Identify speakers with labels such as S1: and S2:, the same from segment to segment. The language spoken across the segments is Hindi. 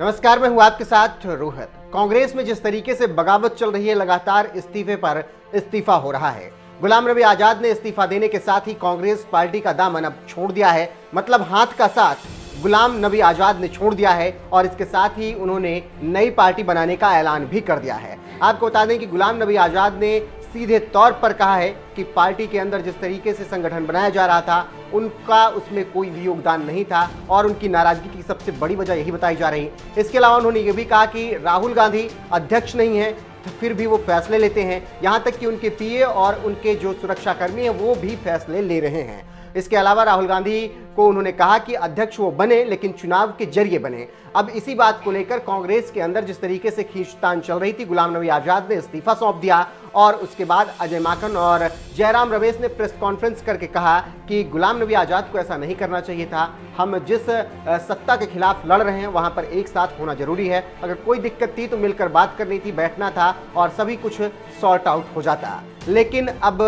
S1: नमस्कार, मैं हूं आपके साथ रोहित। कांग्रेस में जिस तरीके से बगावत चल रही है, लगातार इस्तीफे पर इस्तीफा हो रहा है। गुलाम नबी आजाद ने इस्तीफा देने के साथ ही कांग्रेस पार्टी का दामन अब छोड़ दिया है। मतलब हाथ का साथ गुलाम नबी आजाद ने छोड़ दिया है और इसके साथ ही उन्होंने नई पार्टी बनाने का ऐलान भी कर दिया है। आपको बता दें कि गुलाम नबी आजाद ने सीधे तौर पर कहा है कि पार्टी के अंदर जिस तरीके से संगठन बनाया जा रहा था, उनका उसमें कोई भी योगदान नहीं था और उनकी नाराजगी की सबसे बड़ी वजह यही बताई जा रही। इसके अलावा उन्होंने ये भी कहा कि राहुल गांधी अध्यक्ष नहीं है तो फिर भी वो फैसले लेते हैं। यहाँ तक कि उनके पीए और उनके जो सुरक्षाकर्मी हैं वो भी फैसले ले रहे हैं। इसके अलावा राहुल गांधी को उन्होंने कहा कि अध्यक्ष वो बने लेकिन चुनाव के जरिए बने। अब इसी बात को लेकर कांग्रेस के अंदर जिस तरीके से खींचतान चल रही थी, गुलाम नबी आजाद ने इस्तीफा सौंप दिया और उसके बाद अजय माकन और जयराम रमेश ने प्रेस कॉन्फ्रेंस करके कहा कि गुलाम नबी आजाद को ऐसा नहीं करना चाहिए था। हम जिस सत्ता के खिलाफ लड़ रहे हैं वहां पर एक साथ होना जरूरी है। अगर कोई दिक्कत थी तो मिलकर बात करनी थी, बैठना था और सभी कुछ सॉर्ट आउट हो जाता। लेकिन अब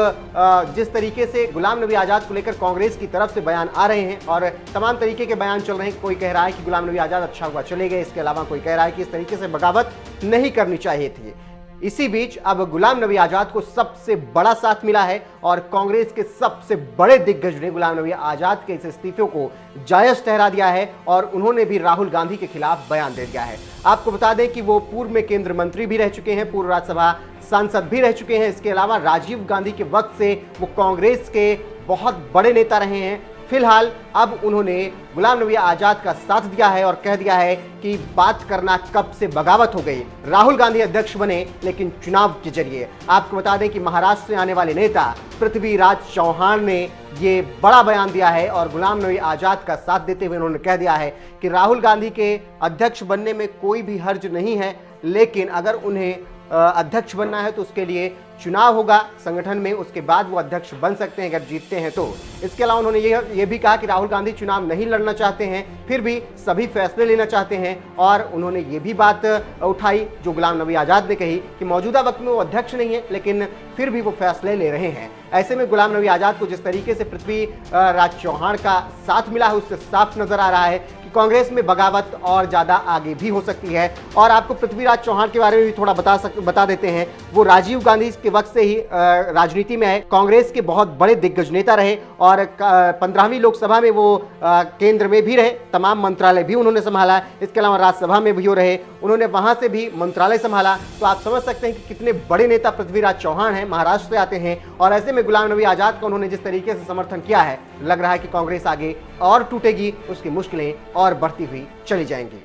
S1: जिस तरीके से गुलाम नबी आजाद को लेकर कांग्रेस की तरफ से बयान आ रहे हैं और तमाम तरीके के बयान चल रहे हैं, कोई कह रहा है कि गुलाम नबी आजाद अच्छा हुआ चले गए, इसके अलावा कोई कह रहा है कि इस तरीके से बगावत नहीं करनी चाहिए थी। इसी बीच अब गुलाम नबी आजाद को सबसे बड़ा साथ मिला है और कांग्रेस के सबसे बड़े दिग्गज ने गुलाम नबी आजाद के इस इस्तीफे को जायज ठहरा दिया है और उन्होंने भी राहुल गांधी के खिलाफ बयान दे दिया है। आपको बता दें कि वो पूर्व में केंद्रीय मंत्री भी रह चुके हैं, पूर्व राज्यसभा सांसद भी रह चुके हैं। इसके अलावा राजीव गांधी के वक्त से वो कांग्रेस के बहुत बड़े नेता रहे हैं। फिलहाल अब उन्होंने गुलाम नबी आजाद का साथ दिया है और कह दिया है कि बात करना कब से बगावत हो गई। राहुल गांधी अध्यक्ष बने लेकिन चुनाव के जरिए। आपको बता दें कि महाराष्ट्र से आने वाले नेता पृथ्वीराज चौहान ने ये बड़ा बयान दिया है और गुलाम नबी आजाद का साथ देते हुए उन्होंने कह दिया है कि राहुल गांधी के अध्यक्ष बनने में कोई भी हर्ज नहीं है, लेकिन अगर उन्हें अध्यक्ष बनना है तो उसके लिए चुनाव होगा संगठन में, उसके बाद वो अध्यक्ष बन सकते हैं अगर जीतते हैं तो। इसके अलावा उन्होंने ये भी कहा कि राहुल गांधी चुनाव नहीं लड़ना चाहते हैं, फिर भी सभी फैसले लेना चाहते हैं। और उन्होंने ये भी बात उठाई जो गुलाम नबी आजाद ने कही कि मौजूदा वक्त में वो अध्यक्ष नहीं है लेकिन फिर भी वो फैसले ले रहे हैं। ऐसे में गुलाम नबी आजाद को जिस तरीके से पृथ्वीराज चौहान का साथ मिला है उससे साफ नजर आ रहा है कि कांग्रेस में बगावत और ज्यादा आगे भी हो सकती है। और आपको पृथ्वीराज चौहान के बारे में भी थोड़ा बता देते हैं। वो राजीव गांधी के वक्त से ही राजनीति में है, कांग्रेस के बहुत बड़े दिग्गज नेता रहे और 15वीं लोकसभा में वो केंद्र में भी रहे, तमाम मंत्रालय भी उन्होंने संभाला। इसके अलावा राज्यसभा में भी रहे, उन्होंने वहां से भी मंत्रालय संभाला। तो आप समझ सकते हैं कि कितने बड़े नेता पृथ्वीराज चौहान हैं, महाराष्ट्र से आते हैं। और ऐसे में गुलाम नबी आजाद का उन्होंने जिस तरीके से समर्थन किया है, लग रहा है कि कांग्रेस आगे और टूटेगी, उसकी मुश्किलें और बढ़ती हुई चली जाएंगी।